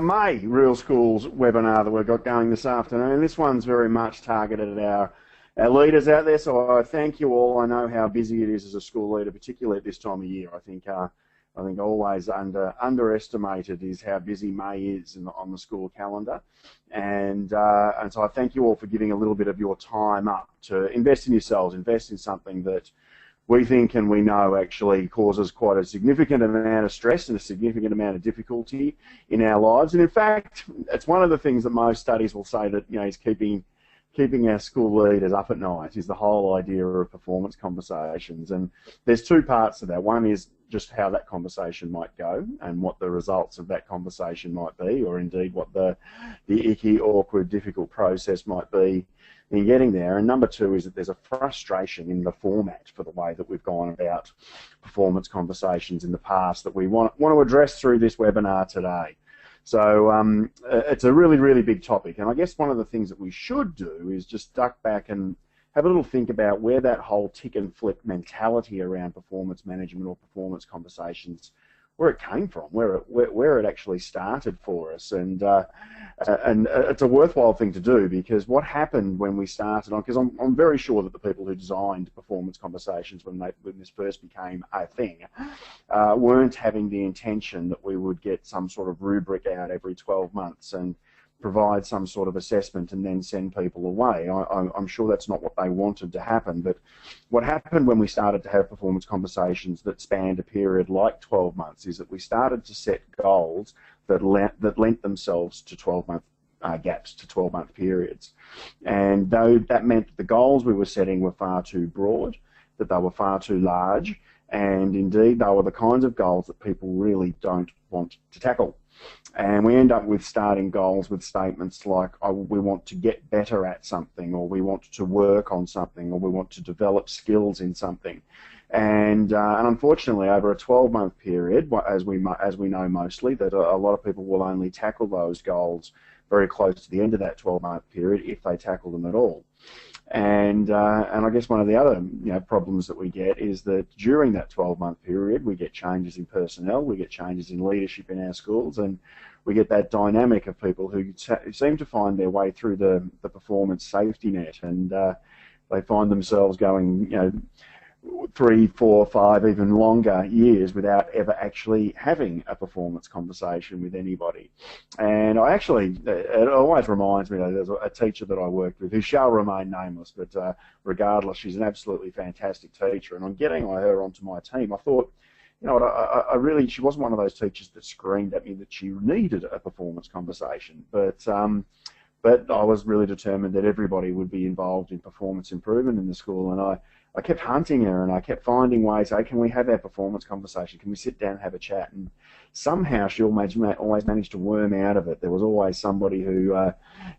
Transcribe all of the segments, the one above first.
our May Real Schools webinar that we've got going this afternoon. This one's very much targeted at our leaders out there, so I thank you all. I know how busy it is as a school leader, particularly at this time of year. I think always underestimated is how busy May is on the school calendar, and so I thank you all for giving a little bit of your time up to invest in yourselves, invest in something that we think and we know actually causes quite a significant amount of stress and a significant amount of difficulty in our lives. And in fact, it's one of the things that most studies will say that is keeping our school leaders up at night, is the whole idea of performance conversations. And there's two parts to that. One is just how that conversation might go and what the results of that conversation might be, or indeed what the icky, awkward, difficult process might be in getting there. And number two is that there's a frustration in the format for the way that we've gone about performance conversations in the past that we want to address through this webinar today. So it's a really, really big topic, and I guess one of the things that we should do is just duck back and have a little think about where that whole tick and flick mentality around performance management or performance conversations, where it came from, where it actually started for us, and it's a worthwhile thing to do, because what happened when we started on, because I'm very sure that the people who designed performance conversations when this first became a thing weren't having the intention that we would get some sort of rubric out every 12 months and provide some sort of assessment and then send people away. I'm sure that's not what they wanted to happen, but what happened when we started to have performance conversations that spanned a period like 12 months is that we started to set goals that lent themselves to 12-month gaps, to 12-month periods. And though that meant the goals we were setting were far too broad, that they were far too large, and indeed they were the kinds of goals that people really don't want to tackle. And we end up with starting goals with statements like, oh, we want to get better at something, or we want to work on something, or we want to develop skills in something. And unfortunately, over a 12-month period, as we know mostly, that a lot of people will only tackle those goals very close to the end of that 12-month period, if they tackle them at all. And I guess one of the other problems that we get is that during that 12-month period, we get changes in personnel, we get changes in leadership in our schools, and we get that dynamic of people who seem to find their way through the performance safety net, and they find themselves going 3, 4, 5, even longer years without ever actually having a performance conversation with anybody. And it always reminds me that there's a teacher that I worked with who shall remain nameless, but regardless, she's an absolutely fantastic teacher. And on getting her onto my team, I thought, she wasn't one of those teachers that screamed at me that she needed a performance conversation, but I was really determined that everybody would be involved in performance improvement in the school, and I kept hunting her, and I kept finding ways, hey, can we have our performance conversation? Can we sit down and have a chat? And somehow she always managed to worm out of it. There was always somebody who,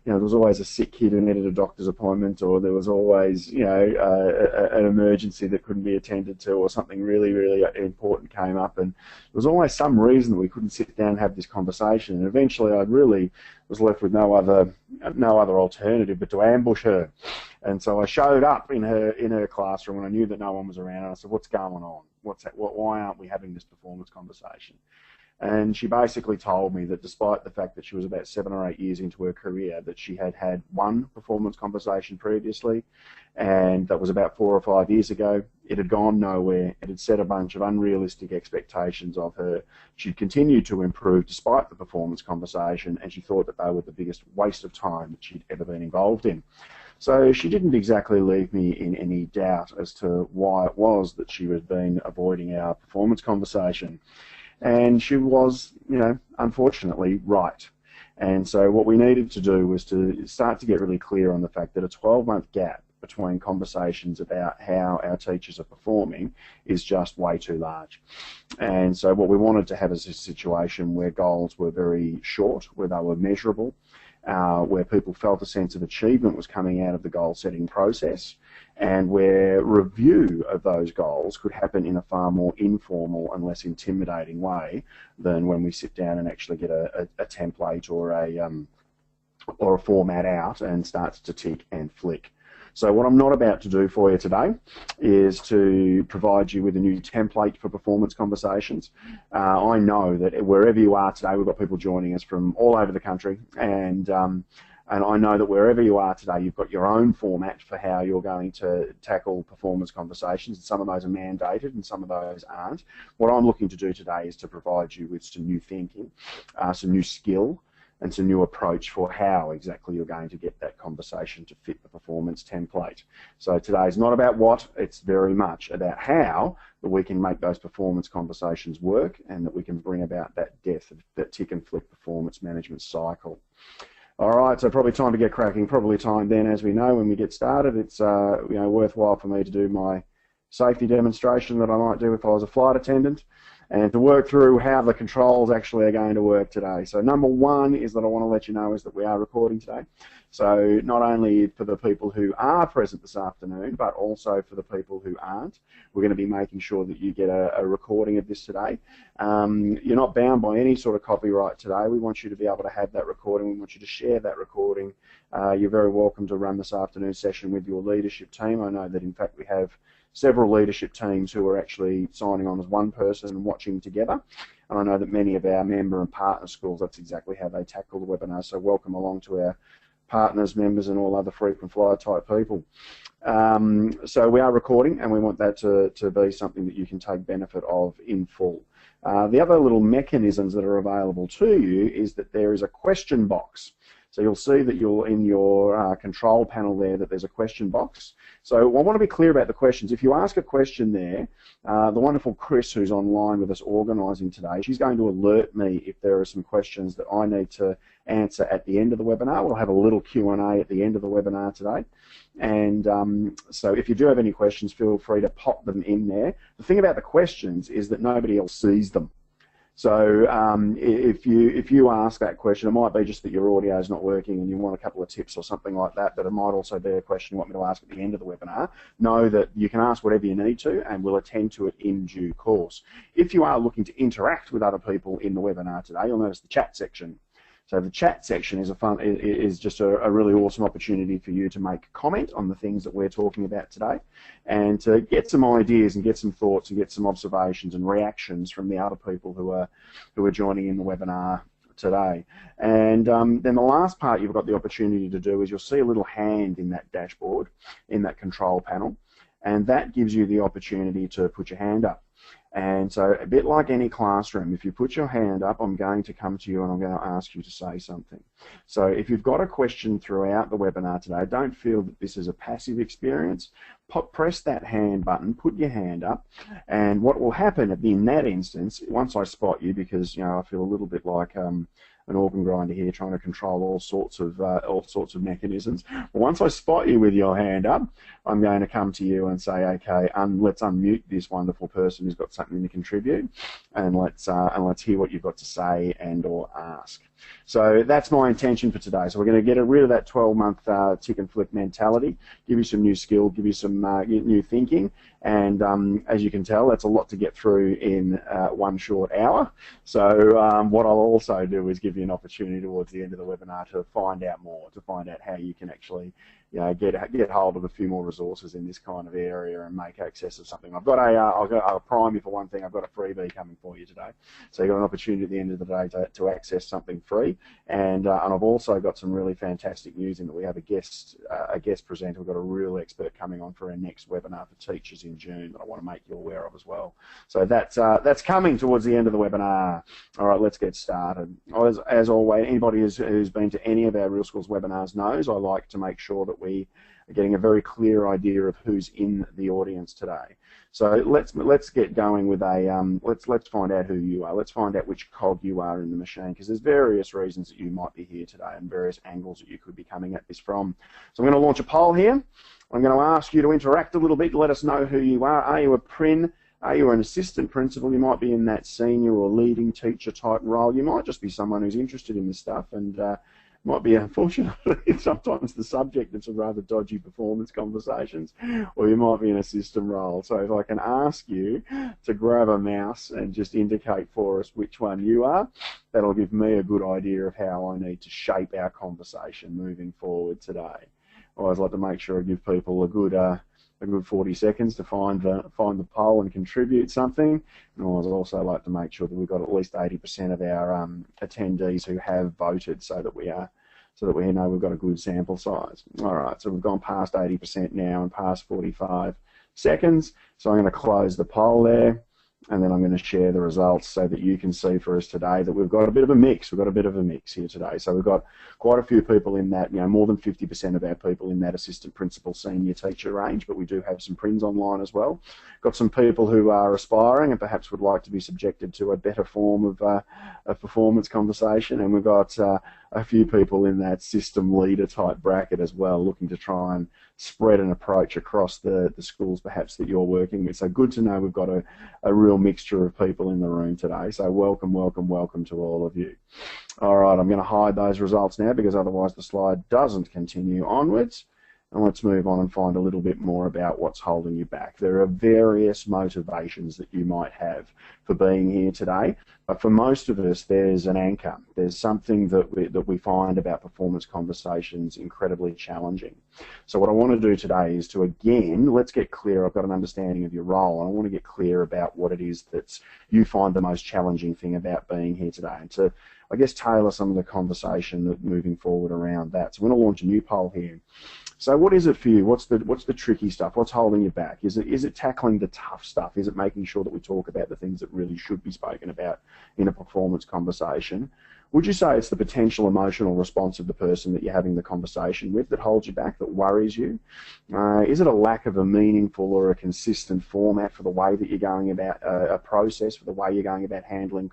there was always a sick kid who needed a doctor's appointment, or there was always, an emergency that couldn't be attended to, or something really, really important came up, and there was always some reason that we couldn't sit down and have this conversation. And eventually, I really was left with no other alternative but to ambush her. And so I showed up in her classroom when I knew that no one was around, and I said, "What's going on? Why aren't we having this performance conversation?" And she basically told me that despite the fact that she was about 7 or 8 years into her career, that she had had one performance conversation previously, and that was about 4 or 5 years ago. It had gone nowhere. It had set a bunch of unrealistic expectations of her. She'd continued to improve despite the performance conversation, and she thought that they were the biggest waste of time that she'd ever been involved in. So she didn't exactly leave me in any doubt as to why it was that she had been avoiding our performance conversation. And she was, unfortunately right. And so what we needed to do was to start to get really clear on the fact that a 12-month gap between conversations about how our teachers are performing is just way too large. And so what we wanted to have is a situation where goals were very short, where they were measurable, where people felt a sense of achievement was coming out of the goal-setting process, and where review of those goals could happen in a far more informal and less intimidating way than when we sit down and actually get a template or a format out and starts to tick and flick. So what I'm not about to do for you today is to provide you with a new template for performance conversations. I know that wherever you are today, we've got people joining us from all over the country, and I know that wherever you are today, you've got your own format for how you're going to tackle performance conversations, and some of those are mandated and some of those aren't. What I'm looking to do today is to provide you with some new thinking, some new skill, and some new approach for how exactly you're going to get that conversation to fit the performance template. So today is not about what, it's very much about how that we can make those performance conversations work and that we can bring about that depth, that tick and flick performance management cycle. All right, so probably time to get cracking. Probably time then, as we know, when we get started, it's worthwhile for me to do my safety demonstration that I might do if I was a flight attendant, and to work through how the controls actually are going to work today. So number one is that I want to let you know is that we are recording today. So not only for the people who are present this afternoon, but also for the people who aren't. We're going to be making sure that you get a recording of this today. You're not bound by any sort of copyright today. We want you to be able to have that recording. We want you to share that recording. You're very welcome to run this afternoon session with your leadership team. I know that in fact we have several leadership teams who are actually signing on as one person and watching together. And I know that many of our member and partner schools, that's exactly how they tackle the webinar. So welcome along to our partners, members, and all other frequent flyer type people. So we are recording, and we want that to be something that you can take benefit of in full. The other little mechanisms that are available to you is that there is a question box. So you'll see that in your control panel there that there's a question box. So I want to be clear about the questions. If you ask a question there, the wonderful Chris, who's online with us organising today, she's going to alert me if there are some questions that I need to answer at the end of the webinar. We'll have a little Q&A at the end of the webinar today. And so if you do have any questions, feel free to pop them in there. The thing about the questions is that nobody else sees them. So if you ask that question, it might be just that your audio is not working and you want a couple of tips or something like that, but it might also be a question you want me to ask at the end of the webinar. Know that you can ask whatever you need to, and we'll attend to it in due course. If you are looking to interact with other people in the webinar today, you'll notice the chat section. So the chat section is just a really awesome opportunity for you to make comment on the things that we're talking about today, and to get some ideas and get some thoughts and get some observations and reactions from the other people who are joining in the webinar today. And then the last part you've got the opportunity to do is you'll see a little hand in that dashboard, in that control panel, and that gives you the opportunity to put your hand up. And so a bit like any classroom, if you put your hand up, I'm going to come to you and I'm going to ask you to say something. So if you've got a question throughout the webinar today, don't feel that this is a passive experience. Press that hand button, put your hand up, and what will happen in that instance, once I spot you, because I feel a little bit like an organ grinder here trying to control all sorts of mechanisms. But once I spot you with your hand up, I'm going to come to you and say, okay, let's unmute this wonderful person who's got something to contribute, and let's hear what you've got to say and or ask. So that's my intention for today. So we're going to get rid of that 12-month tick and flick mentality, give you some new skill, give you some new thinking, and as you can tell, that's a lot to get through in one short hour. So what I'll also do is give you an opportunity towards the end of the webinar to find out more, to find out how you can actually get hold of a few more resources in this kind of area and make access of something. I'll prime you for one thing. I've got a freebie coming for you today. So you've got an opportunity at the end of the day to access something free. And I've also got some really fantastic news in that we have a guest presenter. We've got a real expert coming on for our next webinar for teachers in June that I want to make you aware of as well. So that's coming towards the end of the webinar. All right, let's get started. As always, anybody who's been to any of our Real Schools webinars knows I like to make sure that we are getting a very clear idea of who's in the audience today. So let's get going with let's find out who you are. Let's find out which cog you are in the machine, because there's various reasons that you might be here today and various angles that you could be coming at this from. So I'm going to launch a poll here. I'm going to ask you to interact a little bit, let us know who you are. Are you a Prin? Are you an assistant principal? You might be in that senior or leading teacher type role. You might just be someone who's interested in this stuff and might be, unfortunately, sometimes the subject of some rather dodgy performance conversations, or you might be in a system role. So if I can ask you to grab a mouse and just indicate for us which one you are, that'll give me a good idea of how I need to shape our conversation moving forward today. I always like to make sure I give people a good 40 seconds to find the poll and contribute something. And I also like to make sure that we've got at least 80% of our attendees who have voted, so that we know we've got a good sample size. All right, so we've gone past 80% now and past 45 seconds. So I'm going to close the poll there, and then I'm going to share the results so that you can see for us today that we've got a bit of a mix. We've got a bit of a mix here today. So we've got quite a few people in that, more than 50% of our people in that assistant principal senior teacher range, but we do have some Prins online as well. Got some people who are aspiring and perhaps would like to be subjected to a better form of performance conversation, and we've got a few people in that system leader type bracket as well, looking to try and spread an approach across the schools perhaps that you're working with. So good to know we've got a real mixture of people in the room today. So welcome, welcome, welcome to all of you. All right, I'm going to hide those results now because otherwise the slide doesn't continue onwards. And let's move on and find a little bit more about what's holding you back. There are various motivations that you might have for being here today, but for most of us, there's an anchor. There's something that we find about performance conversations incredibly challenging. So what I want to do today is to, again, let's get clear. I've got an understanding of your role, and I want to get clear about what it is that you find the most challenging thing about being here today, and to, I guess, tailor some of the conversation that moving forward around that. So I'm going to launch a new poll here. So what is it for you? What's the tricky stuff? What's holding you back? Is it tackling the tough stuff? Is it making sure that we talk about the things that really should be spoken about in a performance conversation? Would you say it's the potential emotional response of the person that you're having the conversation with that holds you back, that worries you? Is it a lack of a meaningful or a consistent format for the way that you're going about a process, for the way you're going about handling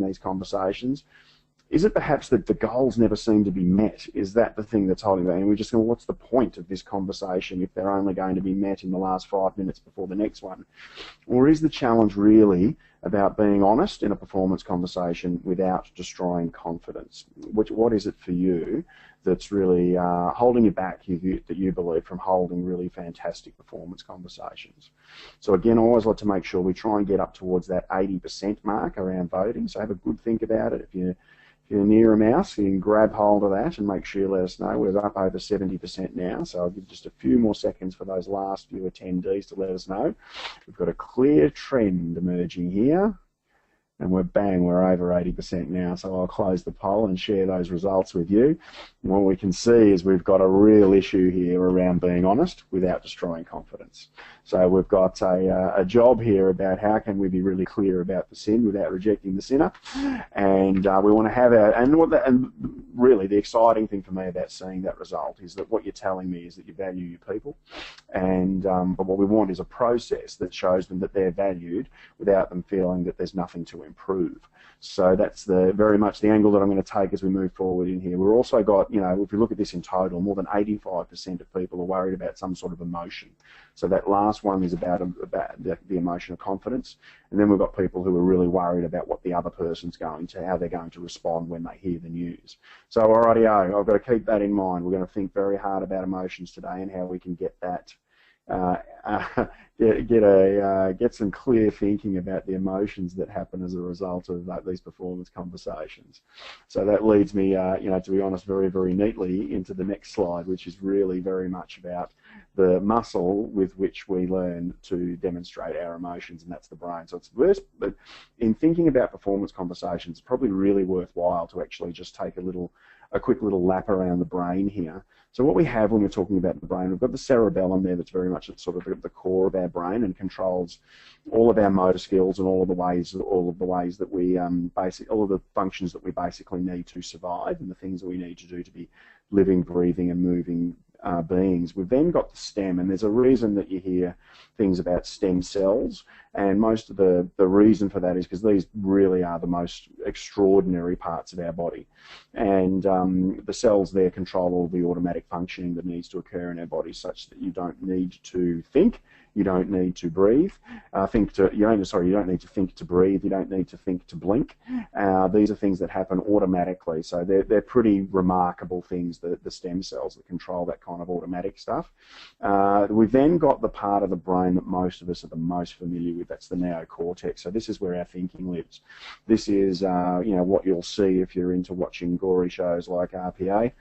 these conversations? Is it perhaps that the goals never seem to be met? Is that the thing that's holding back? And we're just going, what's the point of this conversation if they're only going to be met in the last 5 minutes before the next one? Or is the challenge really about being honest in a performance conversation without destroying confidence? What is it for you that's really holding you back, that you believe, from holding really fantastic performance conversations? So again, I always like to make sure we try and get up towards that 80% mark around voting. So have a good think about it. If you're near a mouse, you can grab hold of that and make sure you let us know. We're up over 70% now, so I'll give just a few more seconds for those last few attendees to let us know. We've got a clear trend emerging here, and we're over 80% now, so I'll close the poll and share those results with you. And what we can see is we've got a real issue here around being honest without destroying confidence. So we've got a job here about how can we be really clear about the sin without rejecting the sinner, and we want to have and really the exciting thing for me about seeing that result is that what you're telling me is that you value your people, and but what we want is a process that shows them that they're valued without them feeling that there's nothing to improve. So that's very much the angle that I'm going to take as we move forward in here. We've also got, if we look at this in total, more than 85% of people are worried about some sort of emotion. So that last one is about the emotion of confidence, and then we've got people who are really worried about what the other person's how they're going to respond when they hear the news. So alrighty, I've got to keep that in mind. We're going to think very hard about emotions today and how we can get that. Get some clear thinking about the emotions that happen as a result of these performance conversations. So that leads me, to be honest, very, very neatly into the next slide, which is really very much about the muscle with which we learn to demonstrate our emotions, and that's the brain. So it's worse, but in thinking about performance conversations, it's probably really worthwhile to actually just take a quick little lap around the brain here. So what we have when we're talking about the brain, we've got the cerebellum there that's very much at sort of the core of our brain and controls all of our motor skills and all of the ways that we all of the functions that we basically need to survive and the things that we need to do to be living, breathing, and moving beings. We've then got the stem, and there's a reason that you hear things about stem cells, and most of the reason for that is because these really are the most extraordinary parts of our body, and the cells there control all the automatic functioning that needs to occur in our body, such that you don't need to think, you don't need to breathe, you don't need to think to breathe, you don't need to think to blink. These are things that happen automatically, so they're pretty remarkable things, the stem cells that control that kind of automatic stuff. We've then got the part of the brain that most of us are the most familiar with, that's the neocortex. So this is where our thinking lives. This is what you'll see if you're into watching gory shows like RPA,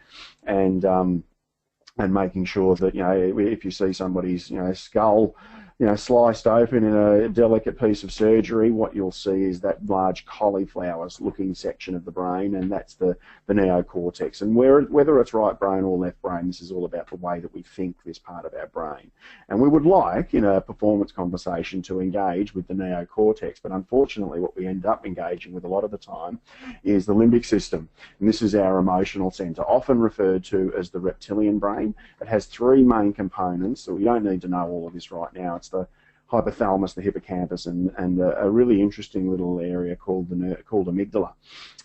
and and making sure that, if you see somebody's, skull, sliced open in a delicate piece of surgery, what you'll see is that large cauliflower-looking section of the brain, and that's the neocortex. And whether it's right brain or left brain, this is all about the way that we think this part of our brain. And we would like, in a performance conversation, to engage with the neocortex, but unfortunately what we end up engaging with a lot of the time is the limbic system. And this is our emotional center, often referred to as the reptilian brain. It has three main components, so we don't need to know all of this right now. It's the hypothalamus, the hippocampus, and a really interesting little area called amygdala.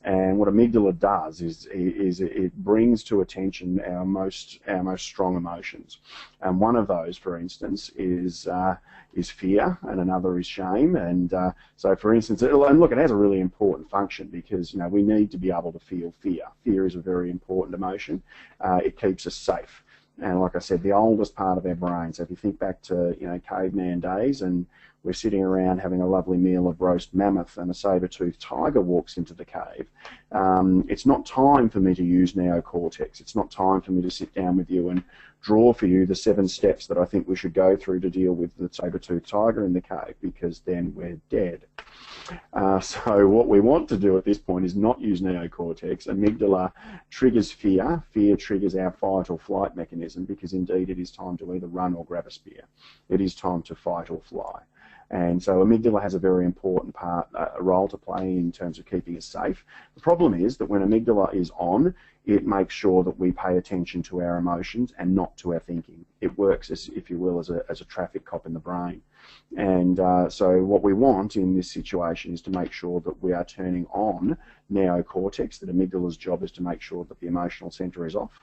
And what amygdala does is it brings to attention our most strong emotions. And one of those, for instance, is fear, and another is shame. And so, for instance, and look, it has a really important function because we need to be able to feel fear. Fear is a very important emotion. It keeps us safe. And like I said, the oldest part of our brain. So if you think back to caveman days, and we're sitting around having a lovely meal of roast mammoth, and a saber-toothed tiger walks into the cave, it's not time for me to use neocortex. It's not time for me to sit down with you and draw for you the 7 steps that I think we should go through to deal with the saber-toothed tiger in the cave, because then we're dead. So what we want to do at this point is not use neocortex. Amygdala triggers fear. Fear triggers our fight or flight mechanism, because indeed it is time to either run or grab a spear. It is time to fight or fly. And so amygdala has a very important role to play in terms of keeping us safe. The problem is that when amygdala is on, it makes sure that we pay attention to our emotions and not to our thinking. It works, as, if you will, as a traffic cop in the brain. And so what we want in this situation is to make sure that we are turning on neocortex, that amygdala's job is to make sure that the emotional center is off.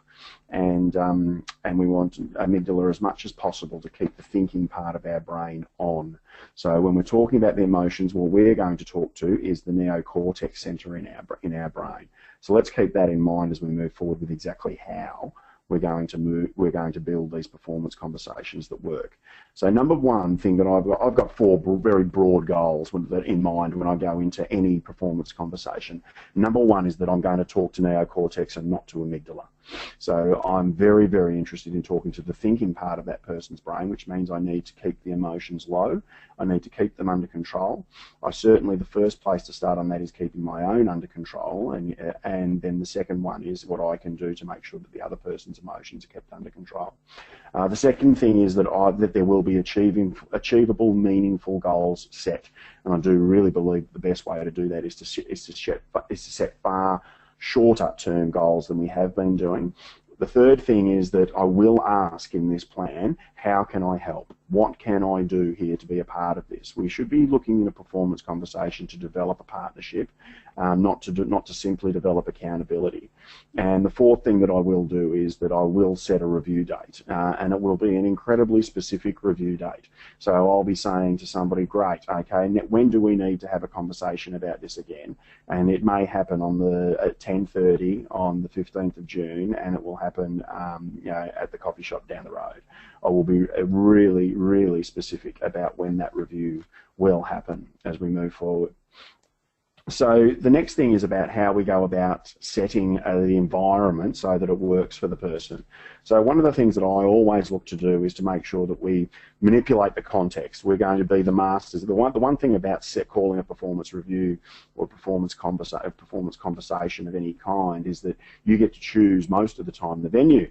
And we want amygdala as much as possible to keep the thinking part of our brain on. So when we're talking about the emotions, what we're going to talk to is the neocortex center in our brain. So let's keep that in mind as we move forward with exactly how we're going to build these performance conversations that work. So number one thing that I've got 4 very broad goals in mind when I go into any performance conversation. Number one is that I'm going to talk to neocortex and not to amygdala. So I'm very, very interested in talking to the thinking part of that person's brain, which means I need to keep the emotions low. I need to keep them under control. Certainly the first place to start on that is keeping my own under control, and then the second one is what I can do to make sure that the other person's emotions are kept under control. The second thing is that there will be achievable, meaningful goals set, and I do really believe the best way to do that is to set far shorter term goals than we have been doing. The third thing is that I will ask in this plan, how can I help? What can I do here to be a part of this? We should be looking in a performance conversation to develop a partnership, not to simply develop accountability. And the fourth thing that I will do is that I will set a review date, and it will be an incredibly specific review date. So I'll be saying to somebody, great, okay, when do we need to have a conversation about this again? And it may happen at 10:30 on the 15th of June, and it will happen at the coffee shop down the road. I will be really, really specific about when that review will happen as we move forward. So the next thing is about how we go about setting the environment so that it works for the person. So one of the things that I always look to do is to make sure that we manipulate the context. We're going to be the masters. The one thing about calling a performance review or performance conversation of any kind is that you get to choose most of the time the venue.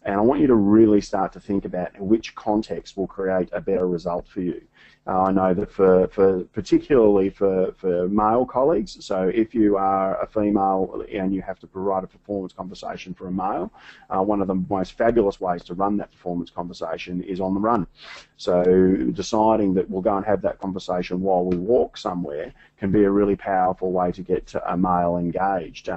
And I want you to really start to think about which context will create a better result for you. I know that particularly for male colleagues, so if you are a female and you have to provide a performance conversation for a male, one of the most fabulous ways to run that performance conversation is on the run. So deciding that we'll go and have that conversation while we walk somewhere can be a really powerful way to get a male engaged.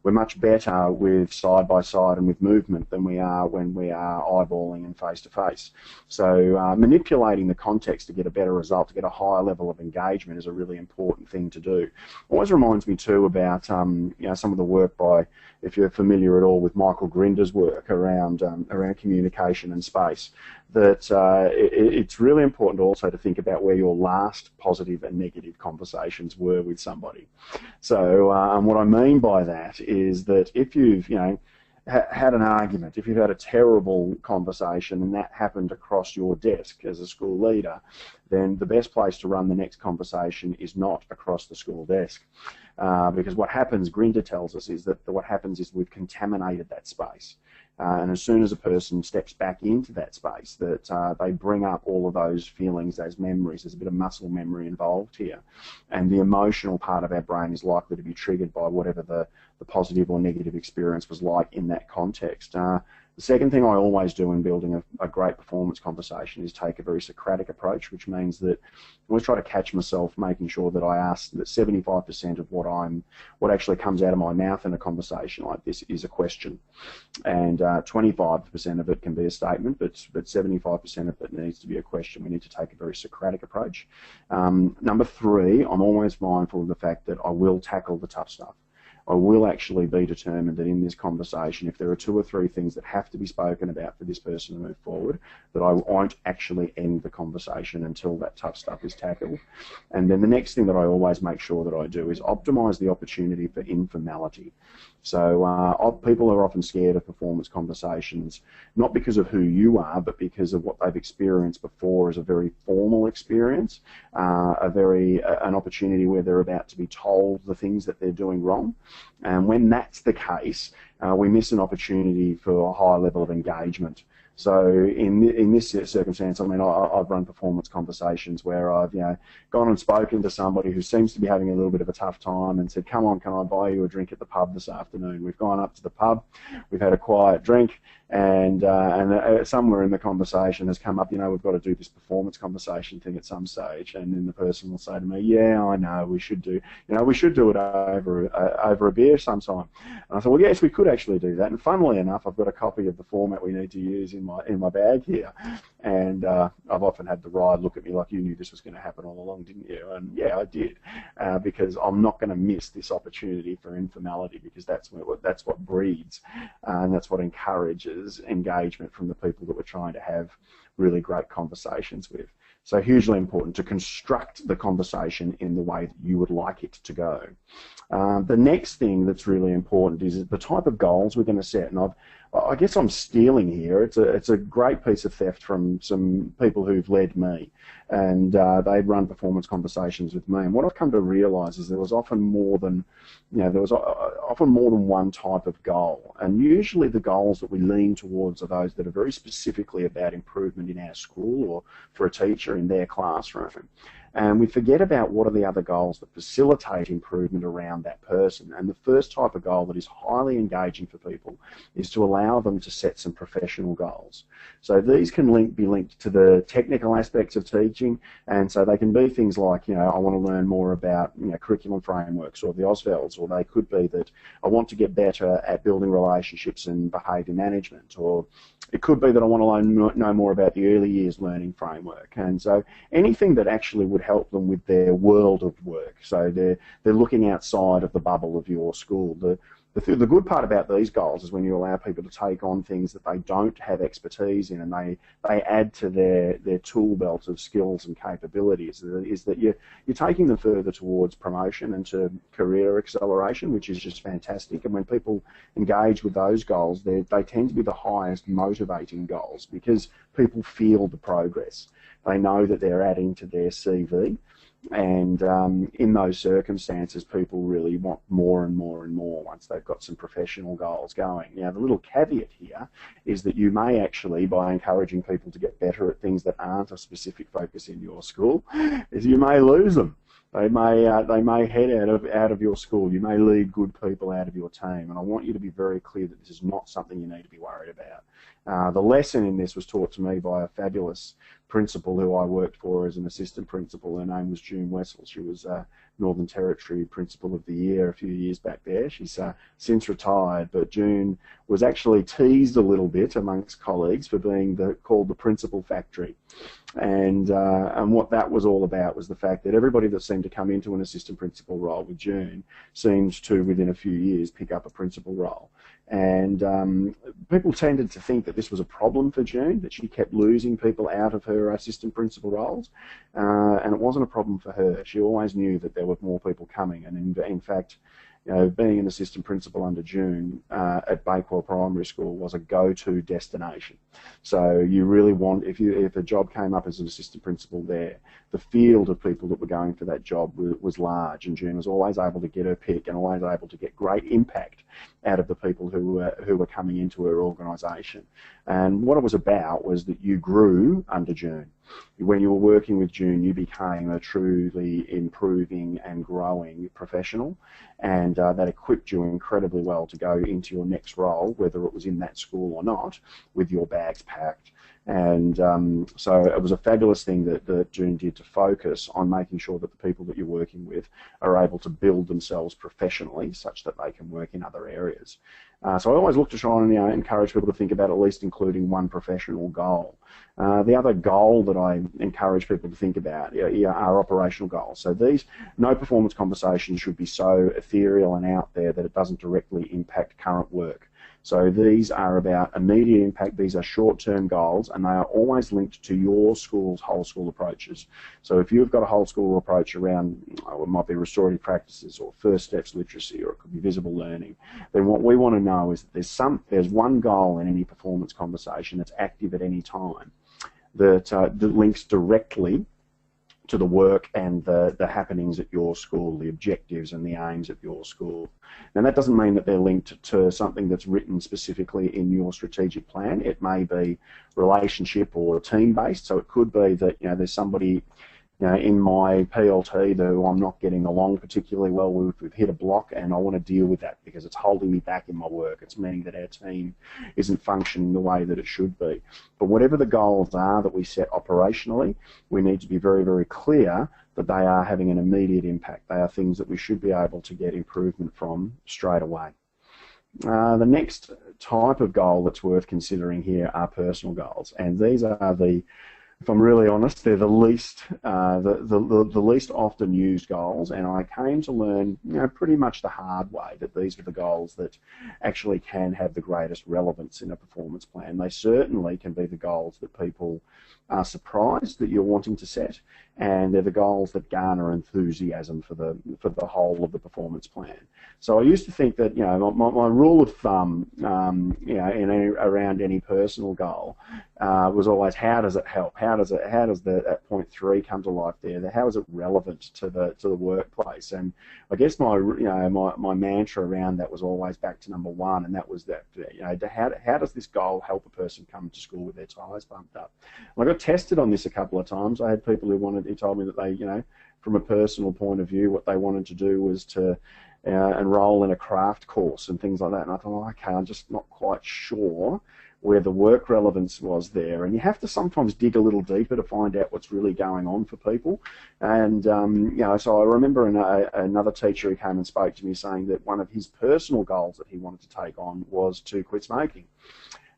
We're much better with side by side and with movement than we are when we are eyeballing and face to face. So manipulating the context to get a better result, to get a higher level of engagement, is a really important thing to do. Always reminds me too about some of the work by, if you're familiar at all with Michael Grinder's work around communication and space, that it's really important also to think about where your last positive and negative conversations were with somebody. So what I mean by that is that if you've, had an argument, if you've had a terrible conversation and that happened across your desk as a school leader, then the best place to run the next conversation is not across the school desk. Because what happens, Grinder tells us, is that what happens is we've contaminated that space. And as soon as a person steps back into that space, that they bring up all of those feelings, those memories. There's a bit of muscle memory involved here. And the emotional part of our brain is likely to be triggered by whatever the positive or negative experience was like in that context. The second thing I always do in building a great performance conversation is take a very Socratic approach, which means that I always try to catch myself making sure that I ask that 75% of what actually comes out of my mouth in a conversation like this is a question, and 25% of it can be a statement, but 75% of it needs to be a question. We need to take a very Socratic approach. Number three, I'm always mindful of the fact that I will tackle the tough stuff. I will actually be determined that in this conversation, if there are 2 or 3 things that have to be spoken about for this person to move forward, that I won't actually end the conversation until that tough stuff is tackled. And then the next thing that I always make sure that I do is optimise the opportunity for informality. So people are often scared of performance conversations, not because of who you are, but because of what they've experienced before as a very formal experience, an opportunity where they're about to be told the things that they're doing wrong. And when that's the case, we miss an opportunity for a high level of engagement. So in this circumstance, I mean, I've run performance conversations where I've gone and spoken to somebody who seems to be having a little bit of a tough time and said, come on, can I buy you a drink at the pub this afternoon? We've gone up to the pub, we've had a quiet drink, and somewhere in the conversation has come up, we've got to do this performance conversation thing at some stage, and then the person will say to me, yeah, I know, we should do it over a beer sometime. And I thought, well, yes, we could actually do that. And funnily enough, I've got a copy of the format we need to use in my bag here, and I've often had the ride look at me like, you knew this was going to happen all along, didn't you? And yeah, I did, because I'm not going to miss this opportunity for informality, because that's what breeds, and that's what encourages engagement from the people that we're trying to have really great conversations with. So hugely important to construct the conversation in the way that you would like it to go. The next thing that's really important is the type of goals we're going to set. And I guess I'm stealing here. It's a great piece of theft from some people who've led me, and they've run performance conversations with me. And what I've come to realise is there was often more than one type of goal. And usually the goals that we lean towards are those that are very specifically about improvement in our school or for a teacher in their classroom. And we forget about what are the other goals that facilitate improvement around that person. And the first type of goal that is highly engaging for people is to allow them to set some professional goals. So these can be linked to the technical aspects of teaching, and so they can be things like, I want to learn more about curriculum frameworks or the Osvalds, or they could be that I want to get better at building relationships and behaviour management, or it could be that I want to know more about the early years learning framework. And so anything that actually would help them with their world of work. So they're looking outside of the bubble of your school. The good part about these goals is when you allow people to take on things that they don't have expertise in, and they add to their tool belt of skills and capabilities, is that you're taking them further towards promotion and to career acceleration, which is just fantastic. And when people engage with those goals, they tend to be the highest motivating goals, because people feel the progress. They know that they're adding to their CV. And in those circumstances, people really want more and more and more once they've got some professional goals going. Now, the little caveat here is that you may actually, by encouraging people to get better at things that aren't a specific focus in your school, is you may lose them. They may head out of your school. You may lead good people out of your team. And I want you to be very clear that this is not something you need to be worried about. The lesson in this was taught to me by a fabulous principal who I worked for as an assistant principal. Her name was June Wessel. She was Northern Territory Principal of the Year a few years back there. She's since retired, but June was actually teased a little bit amongst colleagues for being called the Principal Factory. And what that was all about was the fact that everybody that seemed to come into an assistant principal role with June seemed to, within a few years, pick up a principal role. And people tended to think that this was a problem for June, that she kept losing people out of her assistant principal roles, and it wasn't a problem for her. She always knew that there were more people coming, and in fact, you know, being an assistant principal under June at Bakewell Primary School was a go-to destination. So you really want, if a job came up as an assistant principal there, the field of people that were going for that job was large, and June was always able to get her pick and always able to get great impact out of the people who were coming into her organisation. And what it was about was that you grew under June. When you were working with June, you became a truly improving and growing professional, and that equipped you incredibly well to go into your next role, whether it was in that school or not, with your bags packed. And so it was a fabulous thing that June did to focus on making sure that the people that you're working with are able to build themselves professionally such that they can work in other areas. So I always look to try and encourage people to think about at least including one professional goal. The other goal that I encourage people to think about are operational goals. So these no performance conversations should be so ethereal and out there that it doesn't directly impact current work. So these are about immediate impact, these are short-term goals, and they are always linked to your school's whole school approaches. So if you've got a whole school approach around, it might be restorative practices or first steps literacy, or it could be visible learning, then what we want to know is that there's one goal in any performance conversation that's active at any time that links directly to the work and the happenings at your school, the objectives and the aims of your school. Now that doesn't mean that they're linked to something that's written specifically in your strategic plan. It may be relationship or team-based, so it could be that there's somebody in my PLT who I'm not getting along particularly well with. We've hit a block and I want to deal with that because it's holding me back in my work. It's meaning that our team isn't functioning the way that it should be. But whatever the goals are that we set operationally, we need to be very, very clear that they are having an immediate impact. They are things that we should be able to get improvement from straight away. The next type of goal that's worth considering here are personal goals, and these are if I'm really honest, they're the least often used goals, and I came to learn pretty much the hard way that these are the goals that actually can have the greatest relevance in a performance plan. They certainly can be the goals that people are surprised that you're wanting to set, and they're the goals that garner enthusiasm for the whole of the performance plan. So I used to think that my rule of thumb around any personal goal was always, how does it help? How does that point 3 come to life there? How is it relevant to the workplace? And I guess my mantra around that was always back to number 1, and that was that how does this goal help a person come to school with their tyres pumped up? And I got tested on this a couple of times. I had people who told me that they from a personal point of view, what they wanted to do was to enroll in a craft course and things like that. And I thought, okay, I'm just not quite sure where the work relevance was there. And you have to sometimes dig a little deeper to find out what's really going on for people. And so I remember another teacher who came and spoke to me saying that one of his personal goals that he wanted to take on was to quit smoking.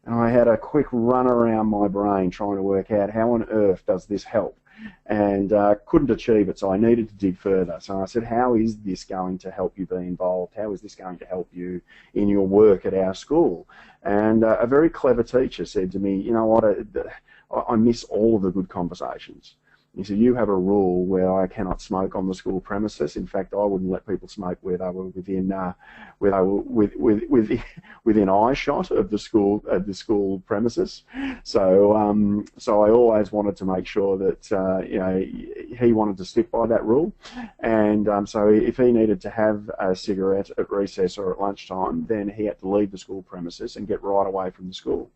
And I had a quick run around my brain trying to work out how on earth does this help, and couldn't achieve it, so I needed to dig further. So I said, how is this going to help you be involved? How is this going to help you in your work at our school? And a very clever teacher said to me, you know what, I miss all of the good conversations. He said, you have a rule where I cannot smoke on the school premises. In fact, I wouldn't let people smoke where they were within eyeshot of the school premises. So so I always wanted to make sure that he wanted to stick by that rule. And so if he needed to have a cigarette at recess or at lunchtime, then he had to leave the school premises and get right away from the school.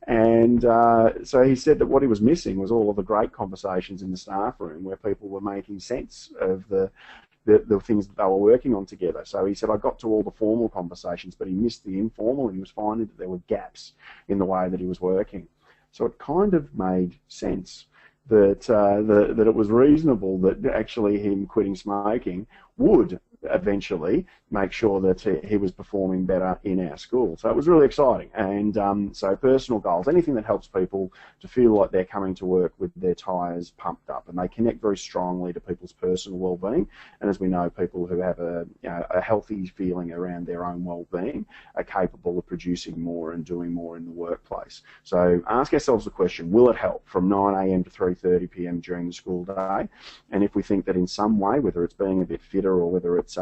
And so he said that what he was missing was all of the great conversations in the staff room where people were making sense of the things that they were working on together. So he said, I got to all the formal conversations, but he missed the informal, and he was finding that there were gaps in the way that he was working. So it kind of made sense that that it was reasonable that actually him quitting smoking would eventually make sure that he was performing better in our school. So it was really exciting. And so personal goals, anything that helps people to feel like they're coming to work with their tyres pumped up, and they connect very strongly to people's personal well-being. And as we know, people who have a healthy feeling around their own well-being are capable of producing more and doing more in the workplace. So ask ourselves the question, will it help from 9 a.m. to 3:30 p.m. during the school day? And if we think that in some way, whether it's being a bit fitter or whether it's it's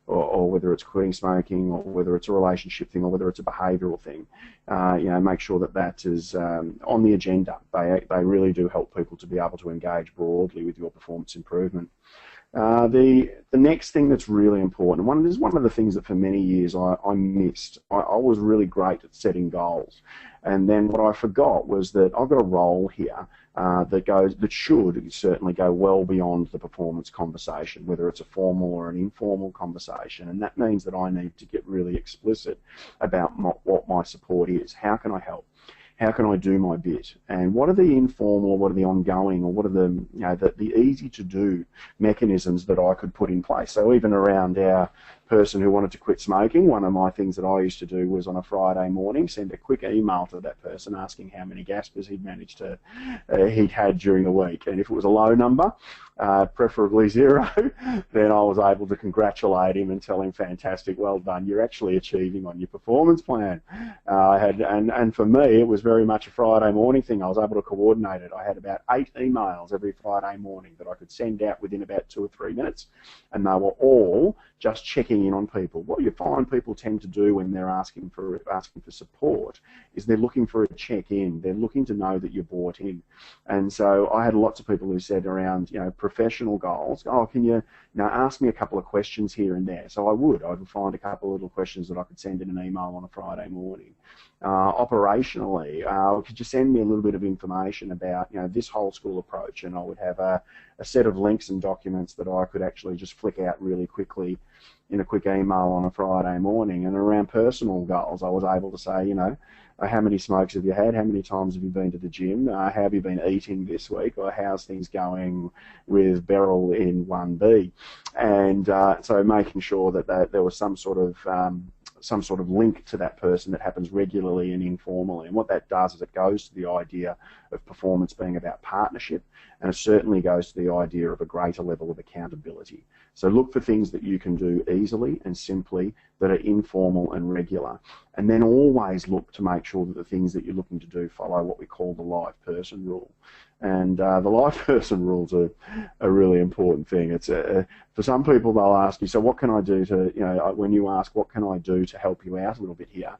or whether it's quitting smoking, or whether it's a relationship thing, or whether it's a behavioural thing. Make sure that that is on the agenda. They really do help people to be able to engage broadly with your performance improvement. The next thing that's really important, and this is one of the things that for many years I missed. I was really great at setting goals, and then what I forgot was that I've got a role here that should certainly go well beyond the performance conversation, whether it's a formal or an informal conversation, and that means that I need to get really explicit about what my support is. How can I help? How can I do my bit? And what are the informal, or what are the ongoing, or what are the easy to do mechanisms that I could put in place? So even around our person who wanted to quit smoking, one of my things that I used to do was on a Friday morning send a quick email to that person asking how many gaspers he'd had during the week, and if it was a low number, preferably 0, then I was able to congratulate him and tell him, fantastic, well done, you're actually achieving on your performance plan. And for me, it was very much a Friday morning thing. I was able to coordinate it. I had about 8 emails every Friday morning that I could send out within about 2 or 3 minutes, and they were all just checking in on people. What you find people tend to do when they're asking for support is they're looking for a check-in. They're looking to know that you're bought in. And so I had lots of people who said around, professional goals, oh, can you, ask me a couple of questions here and there? So I would find a couple of little questions that I could send in an email on a Friday morning. Operationally, could you send me a little bit of information about, this whole school approach? And I would have a set of links and documents that I could actually just flick out really quickly in a quick email on a Friday morning. And around personal goals, I was able to say, how many smokes have you had? How many times have you been to the gym? How have you been eating this week? Or how's things going with Beryl in 1B? And so making sure that there was some sort of link to that person that happens regularly and informally. And what that does is it goes to the idea of performance being about partnership, and it certainly goes to the idea of a greater level of accountability. So look for things that you can do easily and simply that are informal and regular. And then always look to make sure that the things that you're looking to do follow what we call the live person rule. And the live person rules are a really important thing. It's for some people, they'll ask you, so what can I do to, when you ask, what can I do to help you out a little bit here,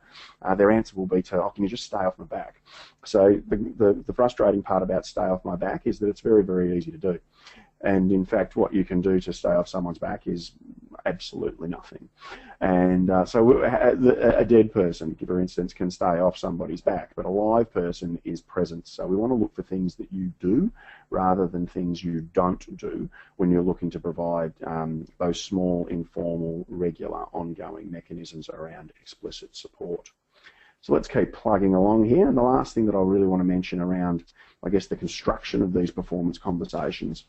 their answer will be to, oh, can you just stay off my back? So the frustrating part about stay off my back is that it's very, very easy to do. And in fact, what you can do to stay off someone's back is absolutely nothing. And so a dead person, for instance, can stay off somebody's back, but a live person is present. So we want to look for things that you do rather than things you don't do when you're looking to provide those small, informal, regular, ongoing mechanisms around explicit support. So let's keep plugging along here. And the last thing that I really want to mention around, I guess, the construction of these performance conversations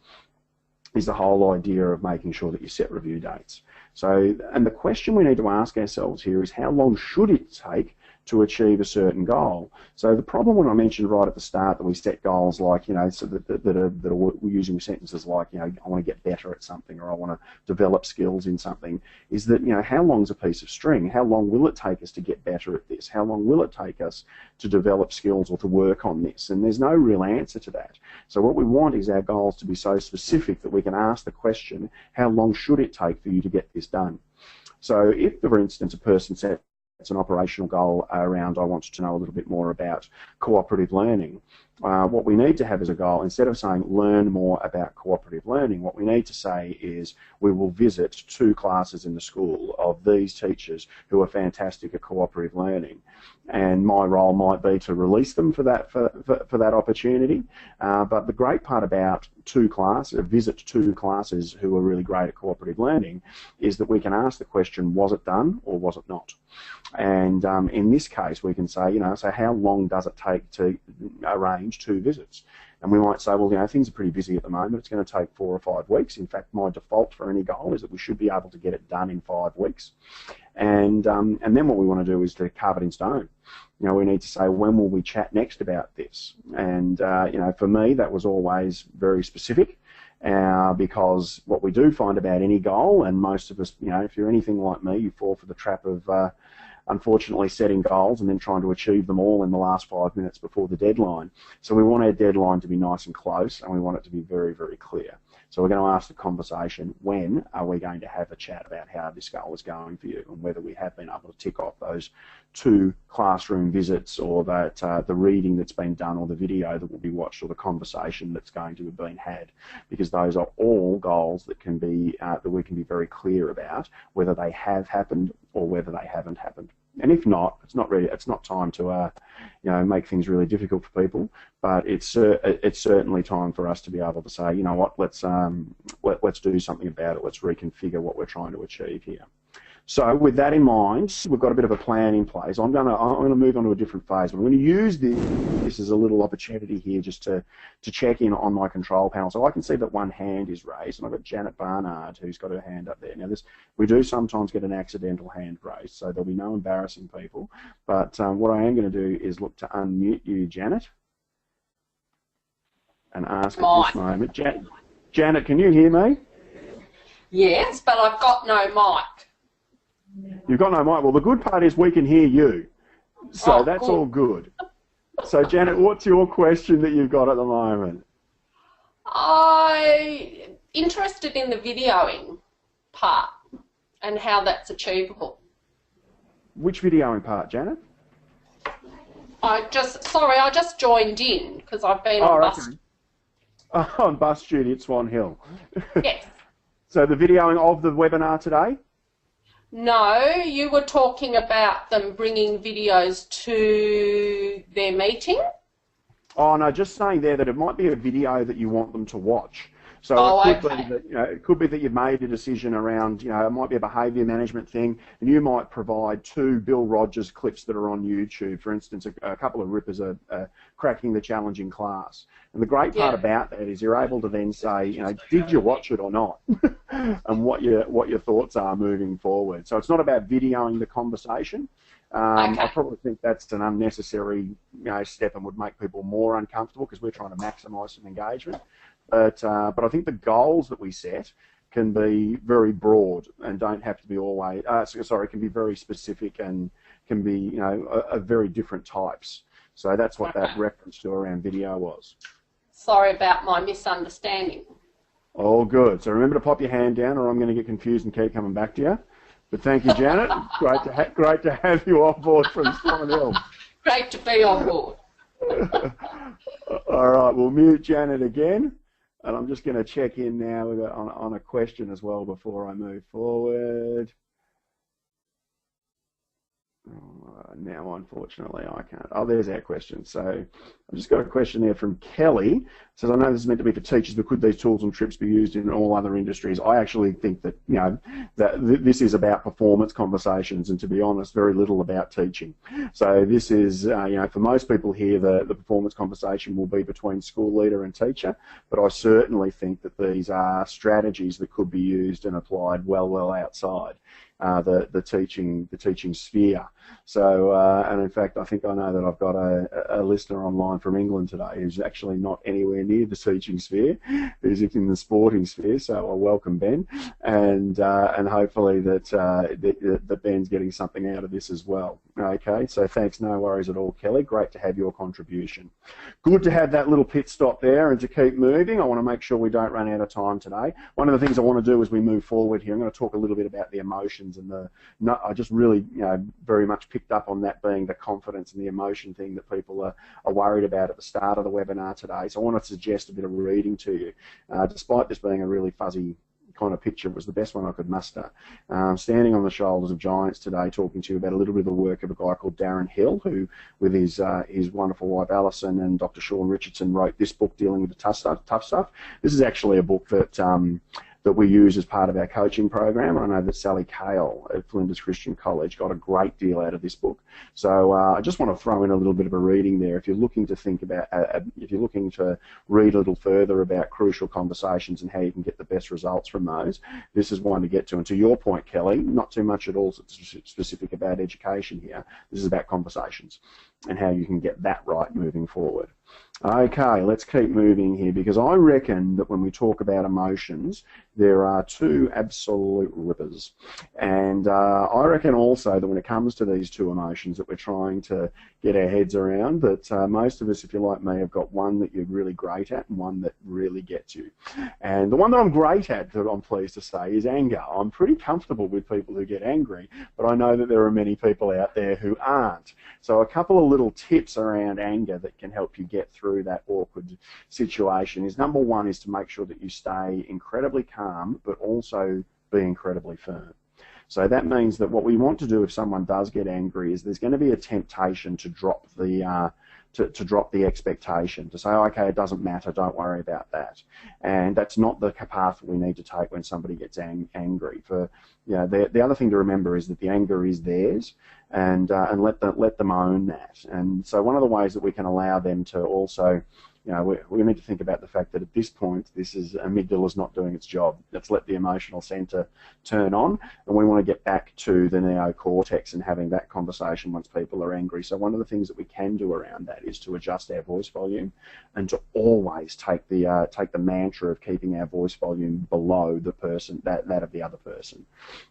is the whole idea of making sure that you set review dates. So, and the question we need to ask ourselves here is, how long should it take to achieve a certain goal? So the problem when I mentioned right at the start that we set goals like, so that are using sentences like, I want to get better at something, or I want to develop skills in something, is that, how long's a piece of string? How long will it take us to get better at this? How long will it take us to develop skills or to work on this? And there's no real answer to that. So what we want is our goals to be so specific that we can ask the question, how long should it take for you to get this done? So if, for instance, a person said, it's an operational goal around, I want to know a little bit more about cooperative learning. What we need to have as a goal, instead of saying learn more about cooperative learning, what we need to say is we will visit 2 classes in the school of these teachers who are fantastic at cooperative learning. And my role might be to release them for that opportunity. But the great part about visit 2 classes who are really great at cooperative learning is that we can ask the question, was it done or was it not? And in this case, we can say, so how long does it take to arrange 2 visits? And we might say, well, things are pretty busy at the moment. It's going to take 4 or 5 weeks. In fact, my default for any goal is that we should be able to get it done in 5 weeks. And then what we want to do is to carve it in stone. We need to say, when will we chat next about this? And, for me, that was always very specific. Because what we do find about any goal, and most of us, if you're anything like me, you fall for the trap of unfortunately setting goals and then trying to achieve them all in the last 5 minutes before the deadline. So we want our deadline to be nice and close, and we want it to be very, very clear. So we're going to ask the conversation, when are we going to have a chat about how this goal is going for you, and whether we have been able to tick off those 2 classroom visits, or that the reading that's been done, or the video that will be watched, or the conversation that's going to have been had, because those are all goals that can be that we can be very clear about whether they have happened or whether they haven't happened. And if not, it's not time to make things really difficult for people, but it's certainly time for us to be able to say, you know what, let's do something about it. Let's reconfigure what we're trying to achieve here. So with that in mind, we've got a bit of a plan in place. I'm going to move on to a different phase. I'm going to use this as a little opportunity here just to check in on my control panel. So I can see that one hand is raised, and I've got Janet Barnard who's got her hand up there. Now we do sometimes get an accidental hand raised, so there'll be no embarrassing people. But what I am going to do is look to unmute you, Janet, and ask at this moment. Janet, can you hear me? Yes, but I've got no mic. You've got no mic. Well, the good part is we can hear you, so that's good. all good. So, Janet, what's your question that you've got at the moment? I'm interested in the videoing part and how that's achievable. Which videoing part, Janet? I just joined in because I've been on bus. Okay. On bus duty at Swan Hill. Yes. So the videoing of the webinar today? No, you were talking about them bringing videos to their meeting. Oh no, just saying there that it might be a video that you want them to watch. So it could be that, it could be that you've made a decision around, it might be a behaviour management thing, and you might provide 2 Bill Rogers clips that are on YouTube. For instance, a couple of rippers are cracking the challenge in class. And the great part about that is you're able to then say, did you watch it or not, and what your thoughts are moving forward. So it's not about videoing the conversation. I probably think that's an unnecessary step and would make people more uncomfortable because we're trying to maximise some engagement. But I think the goals that we set can be very broad and don't have to be always, can be very specific and can be, of very different types. So that's what that reference to around video was. Sorry about my misunderstanding. All good. So remember to pop your hand down or I'm going to get confused and keep coming back to you. But thank you, Janet. Great to have you on board from Swan Hill. Great to be on board. All right, we'll mute Janet again. And I'm just going to check in now on a question as well before I move forward. Now, unfortunately, I can't. Oh, there's our question. So I've just got a question there from Kelly. It says, I know this is meant to be for teachers, but could these tools and trips be used in all other industries? I actually think that, that this is about performance conversations and, to be honest, very little about teaching. So this is, for most people here, the performance conversation will be between school leader and teacher, but I certainly think that these are strategies that could be used and applied well outside the teaching sphere. So, and in fact, I think I know that I've got a listener online from England today who's actually not anywhere near the teaching sphere, who's in the sporting sphere. So I welcome Ben, and hopefully that Ben's getting something out of this as well. Okay, so thanks, no worries at all, Kelly. Great to have your contribution. Good to have that little pit stop there and to keep moving. I want to make sure we don't run out of time today. One of the things I want to do as we move forward here, I'm going to talk a little bit about the emotions and I just really, very much picked up on that being the confidence and the emotion thing that people are worried about at the start of the webinar today. So I want to suggest a bit of reading to you. Despite this being a really fuzzy kind of picture, it was the best one I could muster. Standing on the shoulders of giants today, talking to you about a little bit of the work of a guy called Darren Hill, who, with his wonderful wife Alison and Dr. Sean Richardson, wrote this book dealing with the tough stuff. This is actually a book that we use as part of our coaching program. I know that Sally Cale at Flinders Christian College got a great deal out of this book. So I just want to throw in a little bit of a reading there. If you're looking to think about, if you're looking to read a little further about crucial conversations and how you can get the best results from those, this is one to get to. And to your point, Kelly, not too much at all specific about education here. This is about conversations and how you can get that right moving forward. Okay, let's keep moving here because I reckon that when we talk about emotions, there are two absolute rippers. And I reckon also that when it comes to these two emotions that we're trying to get our heads around, that most of us, if you're like me, have got one that you're really great at and one that really gets you. And the one that I'm great at, that I'm pleased to say, is anger. I'm pretty comfortable with people who get angry, but I know that there are many people out there who aren't. So a couple of little tips around anger that can help you get through that awkward situation is, number one is to make sure that you stay incredibly calm but also be incredibly firm. So that means that what we want to do if someone does get angry is there's going to be a temptation to drop the drop the expectation, to say, oh, okay, it doesn't matter, don't worry about that. And that's not the path we need to take when somebody gets angry. The other thing to remember is that the anger is theirs, and let them own that. And so one of the ways that we can allow them to also, we need to think about the fact that at this point, this is amygdala's not doing its job. Let's let the emotional center turn on, and we want to get back to the neocortex and having that conversation once people are angry. So one of the things that we can do around that is to adjust our voice volume, and to always take the mantra of keeping our voice volume below the person that of the other person.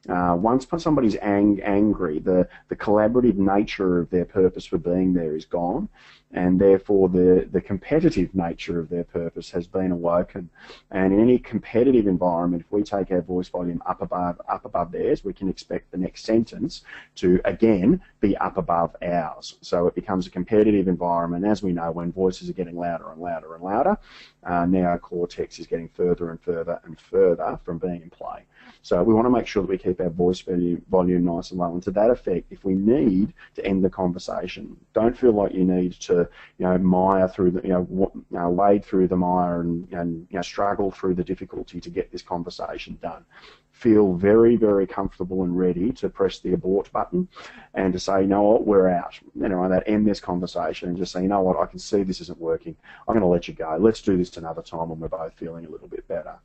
Once somebody's angry, the collaborative nature of their purpose for being there is gone, and therefore the competitive nature of their purpose has been awoken. And in any competitive environment, if we take our voice volume up above theirs, we can expect the next sentence to again be up above ours. So it becomes a competitive environment. As we know, when voices are getting louder and louder and louder, neocortex is getting further and further and further from being in play. So we want to make sure that we keep our voice volume nice and low. And to that effect, if we need to end the conversation, don't feel like you need to, mire through the, wade through the mire and struggle through the difficulty to get this conversation done. Feel very, very comfortable and ready to press the abort button and to say, you know what, we're out. That end this conversation and just say, you know what, I can see this isn't working. I'm going to let you go. Let's do this another time when we're both feeling a little bit better.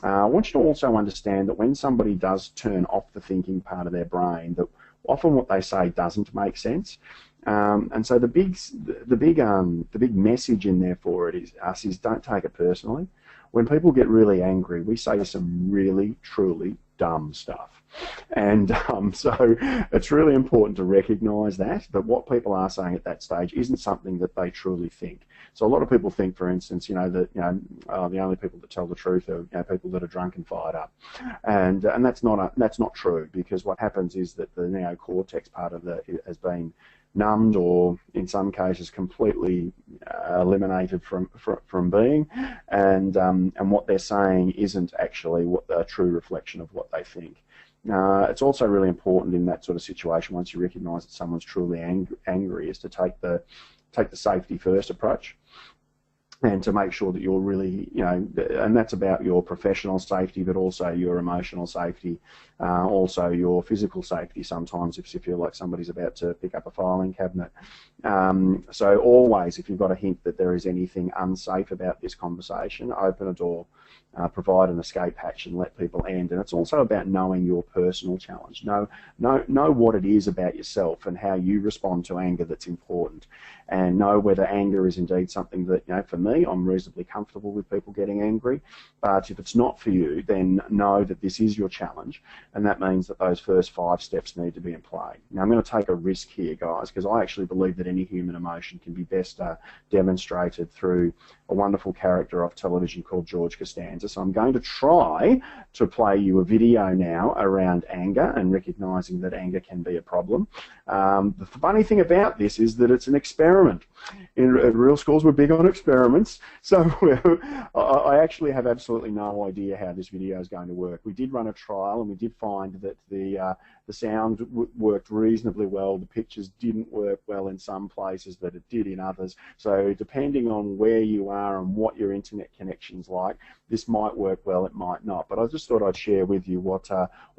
I want you to also understand that when somebody does turn off the thinking part of their brain, that often what they say doesn't make sense. And so the big message in there for it is don't take it personally. When people get really angry, we say some really, truly dumb stuff. And so it's really important to recognise that what people are saying at that stage isn't something that they truly think. So a lot of people think, for instance, that the only people that tell the truth are people that are drunk and fired up, and that's not true, because what happens is that the neocortex part of has been numbed, or in some cases completely eliminated from being, and what they're saying isn't actually a true reflection of what they think. It's also really important in that sort of situation, once you recognise that someone's truly angry, is to take the safety first approach, and to make sure that you're really, and that's about your professional safety, but also your emotional safety, also your physical safety sometimes if you feel like somebody's about to pick up a filing cabinet. So always, if you've got a hint that there is anything unsafe about this conversation, open a door, provide an escape hatch and let people end. And it's also about knowing your personal challenge. Know what it is about yourself and how you respond to anger that's important, and know whether anger is indeed something that, for me, I'm reasonably comfortable with people getting angry, but if it's not for you, then know that this is your challenge, and that means that those first 5 steps need to be in play. Now, I'm going to take a risk here, guys, because I actually believe that any human emotion can be best demonstrated through a wonderful character off television called George Costanza. So I'm going to try to play you a video now around anger and recognizing that anger can be a problem. The funny thing about this is that it's an experiment. In real schools, we're big on experiments, so I actually have absolutely no idea how this video is going to work. We did run a trial, and we did find that the sound worked reasonably well. The pictures didn't work well in some places, but it did in others. So depending on where you are and what your internet connection's like, this might work well, it might not. But I just thought I'd share with you what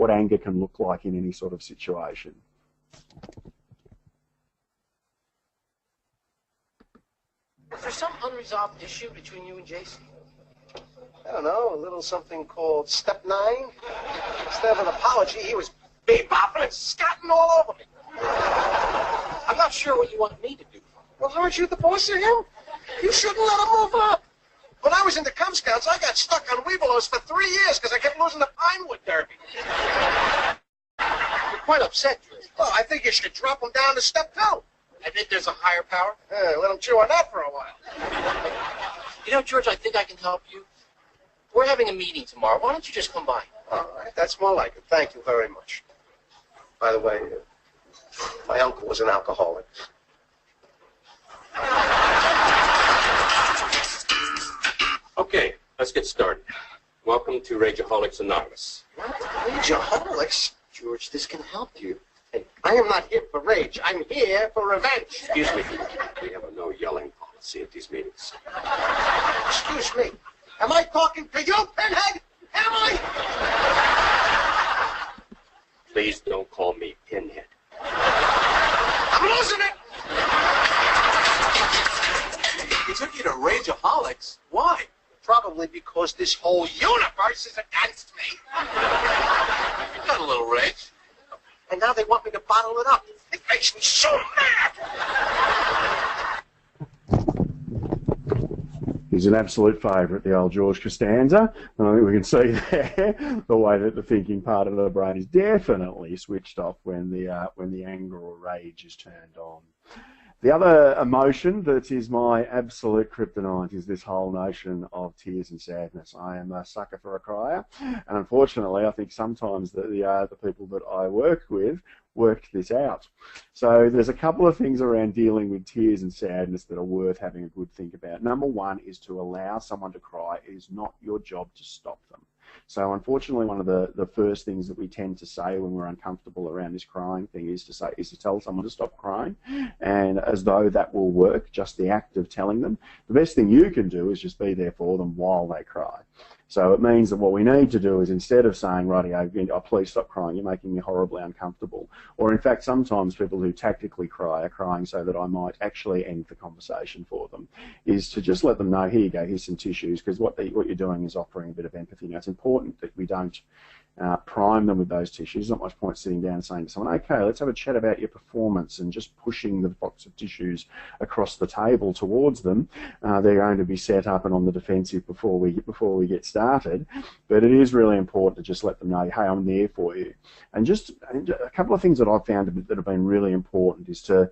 anger can look like in any sort of situation. Is there some unresolved issue between you and Jason? I don't know, a little something called Step 9. Instead of an apology, he was bebopping and scatting all over me. I'm not sure what you want me to do. Well, aren't you the boss of him? You shouldn't let him move up. When I was in the Cub Scouts, I got stuck on Weebelos for 3 years because I kept losing the Pinewood Derby. You're quite upset, Drew. Well, I think you should drop him down to step 2. I think there's a higher power. Let him chew on that for a while. You know, George, I think I can help you. We're having a meeting tomorrow. Why don't you just come by? All right, that's more like it. Thank you very much. By the way, my uncle was an alcoholic. Okay, let's get started. Welcome to Rageaholics Anonymous. Rageaholics? George, this can help you. Hey, I am not here for rage. I'm here for revenge. Excuse me. We have a no yelling policy at these meetings. Excuse me. Am I talking to you, Pinhead? Am I? Please don't call me Pinhead. I'm losing it. He took you to Rageaholics. Why? Probably because this whole universe is against me. You've got a little rage. And now they want me to bottle it up. It makes me so mad. He's an absolute favourite, the old George Costanza, and I think we can see there the way that the thinking part of the brain is definitely switched off when the anger or rage is turned on. The other emotion that is my absolute kryptonite is this whole notion of tears and sadness. I am a sucker for a crier, and unfortunately I think sometimes the people that I work with worked this out. So there's a couple of things around dealing with tears and sadness that are worth having a good think about. Number one is to allow someone to cry. It is not your job to stop them. So unfortunately, one of the first things that we tend to say when we're uncomfortable around this crying thing is to tell someone to stop crying, and as though that will work, just the act of telling them. The best thing you can do is just be there for them while they cry. So it means that what we need to do is, instead of saying, rightio, oh, please stop crying, you're making me horribly uncomfortable, or in fact sometimes people who tactically cry are crying so that I might actually end the conversation for them, is to just let them know, here you go, here's some tissues, because what you're doing is offering a bit of empathy. Now it's important that we don't prime them with those tissues. There's not much point sitting down and saying to someone, okay, let's have a chat about your performance, and just pushing the box of tissues across the table towards them. They're going to be set up and on the defensive before we get started. But it is really important to just let them know, hey, I'm there for you. And just a couple of things that I've found that have been really important is to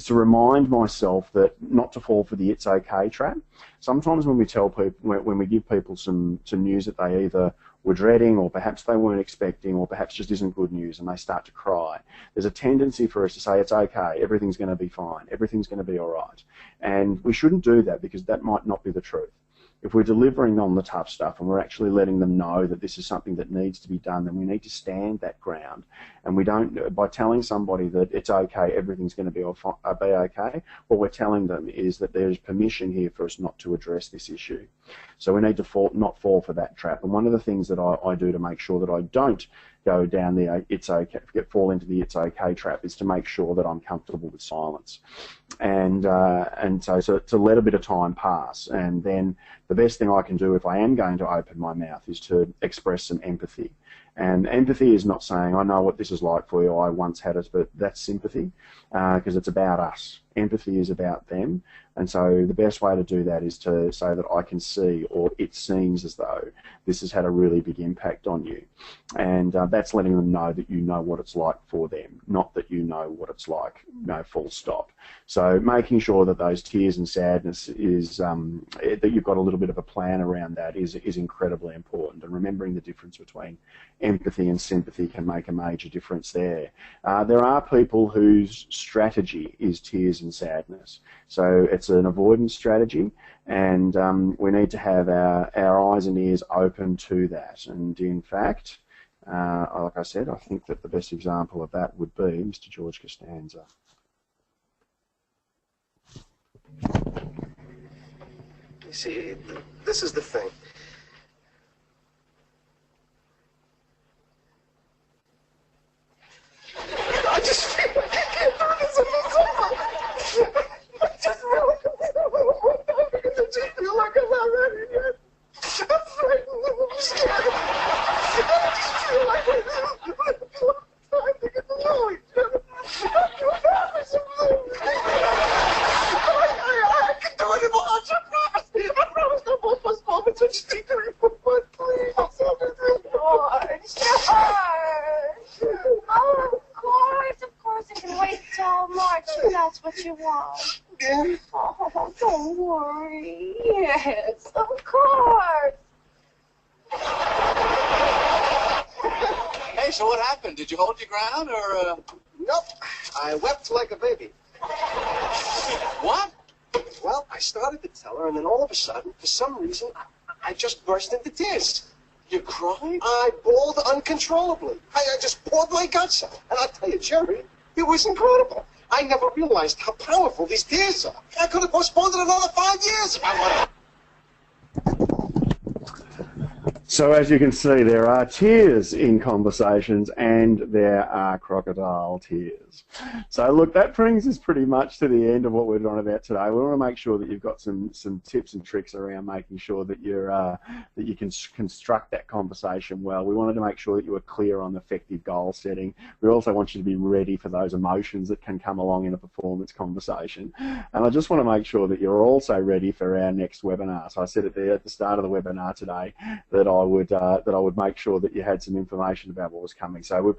remind myself that not to fall for the it's okay trap. Sometimes when we tell people, when we give people some news that they either were dreading, or perhaps they weren't expecting, or perhaps just isn't good news, and they start to cry, there's a tendency for us to say, it's okay, everything's going to be fine, everything's going to be all right. And we shouldn't do that, because that might not be the truth. If we're delivering on the tough stuff and we're actually letting them know that this is something that needs to be done, then we need to stand that ground. And we don't, by telling somebody that it's okay, everything's going to be okay, what we're telling them is that there's permission here for us not to address this issue. So we need to not fall for that trap. And one of the things that I do to make sure that I don't go down the fall into the it's okay trap is to make sure that I'm comfortable with silence, and so to let a bit of time pass, and then the best thing I can do if I am going to open my mouth is to express some empathy. And empathy is not saying, I know what this is like for you, I once had it, but that's sympathy, because it's about us. Empathy is about them, and so the best way to do that is to say that I can see, or it seems as though this has had a really big impact on you. And that's letting them know that you know what it's like for them, not that you know what it's like, full stop. So making sure that those tears and sadness is, that you've got a little bit of a plan around that is incredibly important. And remembering the difference between empathy and sympathy can make a major difference there. There are people whose strategy is tears and sadness. So it's an avoidance strategy, and we need to have our eyes and ears open to that. And in fact, like I said, I think that the best example of that would be Mr. George Costanza. You see, this is the thing. I just feel like I can't do this anymore. I just really because I just feel like I'm not ready yet. I'm frightened and I'm scared. I just feel like I don't have time to get to know each other. I'm too bad for some things. I can do it in lots of Hey, so what happened? Did you hold your ground, or? Nope. I wept like a baby. What? Well, I started to tell her, and then all of a sudden, for some reason, I just burst into tears. You cried? I bawled uncontrollably. I just poured my guts out. And I'll tell you, Jerry, it was incredible. I never realized how powerful these tears are. I could have postponed it another 5 years if I wanted. So as you can see, there are tears in conversations and there are crocodile tears. So look, that brings us pretty much to the end of what we're on about today. We want to make sure that you've got some tips and tricks around making sure that you can construct that conversation well. We wanted to make sure that you were clear on effective goal setting. We also want you to be ready for those emotions that can come along in a performance conversation. And I just want to make sure that you're also ready for our next webinar. So I said it there at the start of the webinar today that I would make sure that you had some information about what was coming. So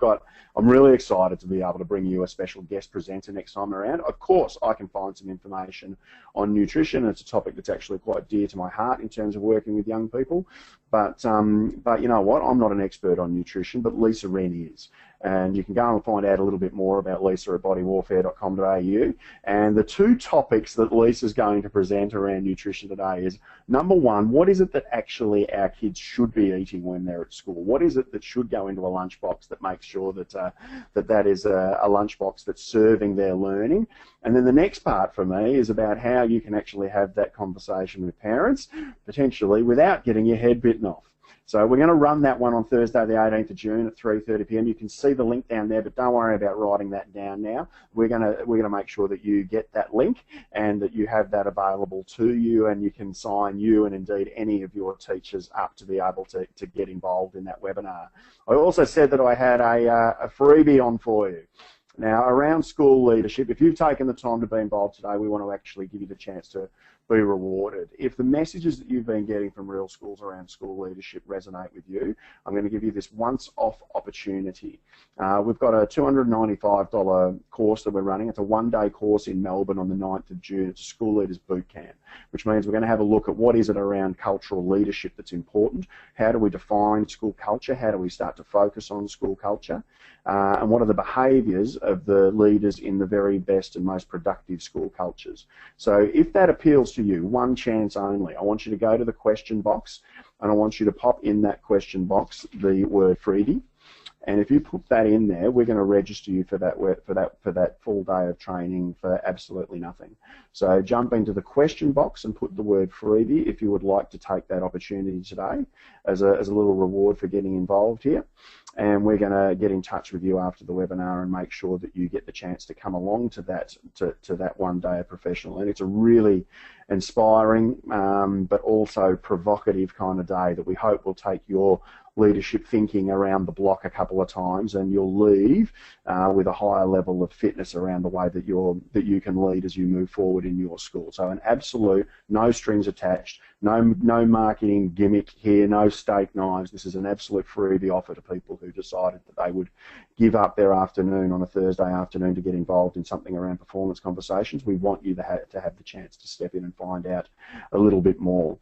I'm really excited to be able to bring you a special guest presenter next time around. Of course, I can find some information on nutrition. It's a topic that's actually quite dear to my heart in terms of working with young people. But you know what? I'm not an expert on nutrition, but Lisa Wren is. And you can go and find out a little bit more about Lisa at bodywarfare.com.au. And the two topics that Lisa's going to present around nutrition today is, number one, what is it that actually our kids should be eating when they're at school? What is it that should go into a lunchbox that makes sure that that is a lunchbox that's serving their learning? And then the next part for me is about how you can actually have that conversation with parents, potentially without getting your head bitten off. So we're going to run that one on Thursday, the 18th of June at 3:30 p.m. You can see the link down there, but don't worry about writing that down now. We're going to make sure that you get that link and that you have that available to you, and you can sign you and indeed any of your teachers up to be able to get involved in that webinar. I also said that I had a freebie on for you. Now, around school leadership, if you've taken the time to be involved today, we want to actually give you the chance to be rewarded. If the messages that you've been getting from real schools around school leadership resonate with you, I'm going to give you this once-off opportunity. We've got a $295 course that we're running. It's a one-day course in Melbourne on the 9th of June. It's a school leaders boot camp, which means we're going to have a look at what is it around cultural leadership that's important. How do we define school culture? How do we start to focus on school culture? And what are the behaviours of the leaders in the very best and most productive school cultures? So if that appeals to you, one chance only, I want you to go to the question box and I want you to pop in that question box the word freebie. And if you put that in there, we're going to register you for that full day of training for absolutely nothing. So jump into the question box and put the word freebie if you would like to take that opportunity today as a little reward for getting involved here. And we're going to get in touch with you after the webinar and make sure that you get the chance to come along to that one day of professional. And it's a really inspiring but also provocative kind of day that we hope will take your leadership thinking around the block a couple of times, and you'll leave with a higher level of fitness around the way that you can lead as you move forward in your school. So an absolute, no strings attached, no marketing gimmick here, no steak knives. This is an absolute freebie offer to people who decided that they would give up their afternoon on a Thursday afternoon to get involved in something around performance conversations. We want you to have the chance to step in and find out a little bit more.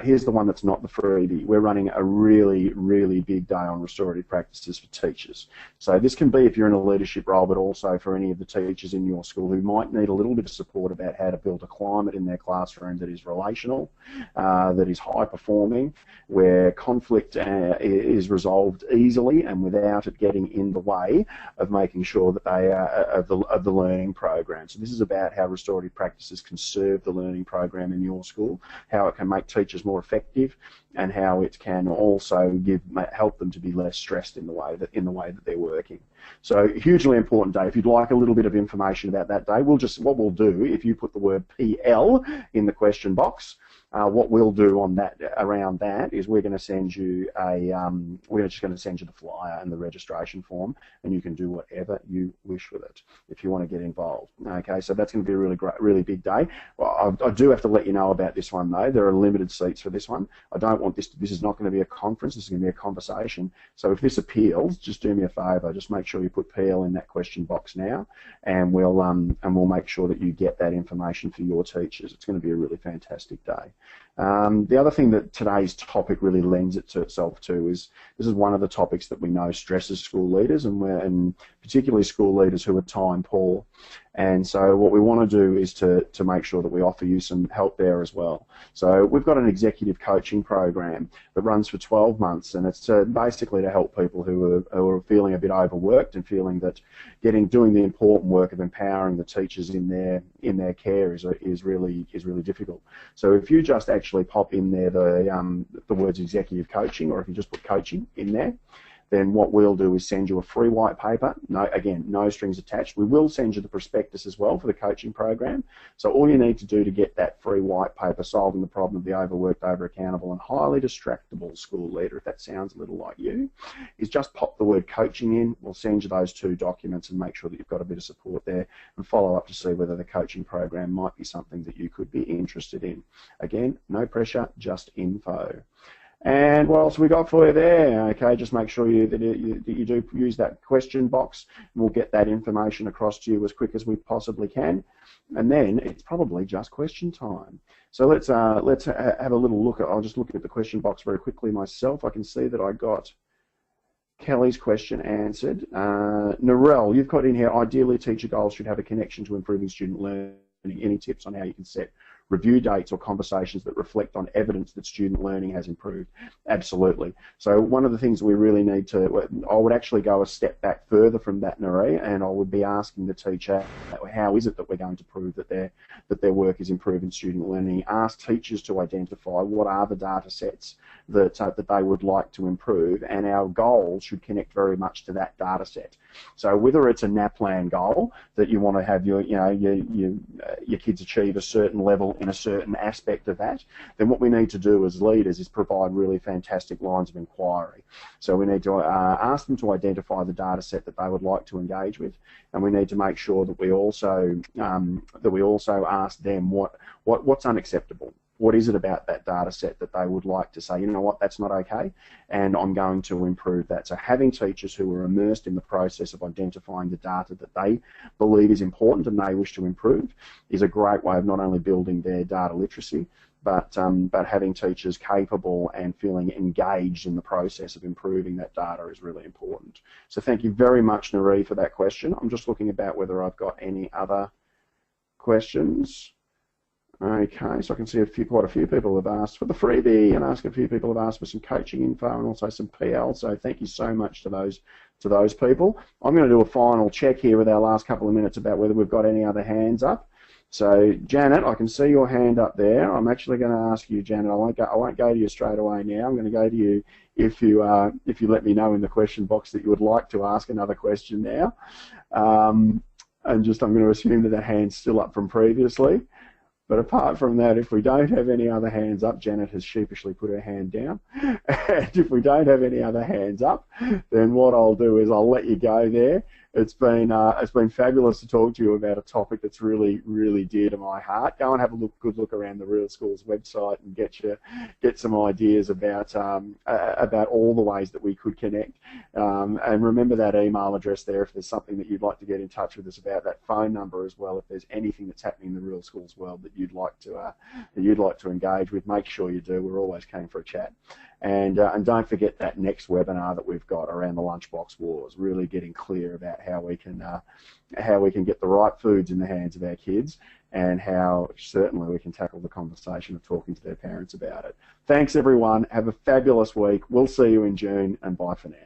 Here's the one that's not the freebie. We're running a really big day on restorative practices for teachers. So this can be if you're in a leadership role, but also for any of the teachers in your school who might need a little bit of support about how to build a climate in their classroom that is relational, that is high performing, where conflict is resolved easily and without it getting in the way of making sure that they are of the learning program. So this is about how restorative practices can serve the learning program in your school, how it can make teachers more effective, and how it can also help them to be less stressed in the way that they're working. So hugely important day. If you'd like a little bit of information about that day, what we'll do, if you put the word PL in the question box, what we'll do on that around that is we're going to send you we're just going to send you the flyer and the registration form, and you can do whatever you wish with it if you want to get involved. Okay, so that's going to be a really big day. Well, I do have to let you know about this one though. There are limited seats for this one. I don't want this. This is not going to be a conference. This is going to be a conversation. So if this appeals, just do me a favour. Just make sure you put PL in that question box now, and we'll make sure that you get that information for your teachers. It's going to be a really fantastic day. The other thing that today's topic really lends itself to is this is one of the topics that we know stresses school leaders, and particularly school leaders who are time poor. And so what we want to do is to make sure that we offer you some help there as well. So we've got an executive coaching program that runs for 12 months, and it's basically to help people who are feeling a bit overworked and feeling that doing the important work of empowering the teachers in their care is really difficult. So if you just actually pop in there the words executive coaching, or if you just put coaching in there, then what we'll do is send you a free white paper. Again, no strings attached. We will send you the prospectus as well for the coaching program. So all you need to do to get that free white paper, solving the problem of the overworked, over-accountable and highly distractible school leader, if that sounds a little like you, is just pop the word coaching in. We'll send you those 2 documents and make sure that you've got a bit of support there, and follow up to see whether the coaching program might be something that you could be interested in. Again, no pressure, just info. And what else we got for you there? Okay, just make sure that you do use that question box, and we'll get that information across to you as quick as we possibly can. And then it's probably just question time. So let's have a little look. I'll just look at the question box very quickly myself. I can see that I got Kelly's question answered. Narelle, you've got in here, ideally teacher goals should have a connection to improving student learning. Any tips on how you can set review dates or conversations that reflect on evidence that student learning has improved? Absolutely. So one of the things we really need to, I would actually go a step back further from that, Nari, and I would be asking the teacher, how is it that we're going to prove that their work is improving student learning? Ask teachers to identify what are the data sets that they would like to improve, and our goals should connect very much to that data set. So whether it's a NAPLAN goal that you want to have your kids achieve a certain level in a certain aspect of that, then what we need to do as leaders is provide really fantastic lines of inquiry. So we need to ask them to identify the data set that they would like to engage with, and we need to make sure that we also ask them what's unacceptable. What is it about that data set that they would like to say, you know what, that's not okay, and I'm going to improve that. So having teachers who are immersed in the process of identifying the data that they believe is important and they wish to improve is a great way of not only building their data literacy, but having teachers capable and feeling engaged in the process of improving that data is really important. So thank you very much, Nari, for that question. I'm just looking about whether I've got any other questions. Okay, so I can see quite a few people have asked for the freebie, and a few people have asked for some coaching info and also some PL. So thank you so much to those people. I'm going to do a final check here with our last couple of minutes about whether we've got any other hands up. So Janet, I can see your hand up there. I'm actually going to ask you, Janet. I won't go to you straight away now. I'm going to go to you if you let me know in the question box that you would like to ask another question now. And I'm going to assume that hand's still up from previously. But apart from that, if we don't have any other hands up, Janet has sheepishly put her hand down. And if we don't have any other hands up, then what I'll do is I'll let you go there. It's been fabulous to talk to you about a topic that's really, really dear to my heart. Go and have a good look around the Real Schools website and get some ideas about all the ways that we could connect. And remember that email address there if there's something that you'd like to get in touch with us about. That phone number as well. If there's anything that's happening in the Real Schools world that you'd like to engage with, make sure you do. We're always keen for a chat. And don't forget that next webinar that we've got around the lunchbox wars, really getting clear about how we can get the right foods in the hands of our kids, and how certainly we can tackle the conversation of talking to their parents about it. Thanks everyone, have a fabulous week. We'll see you in June, and bye for now.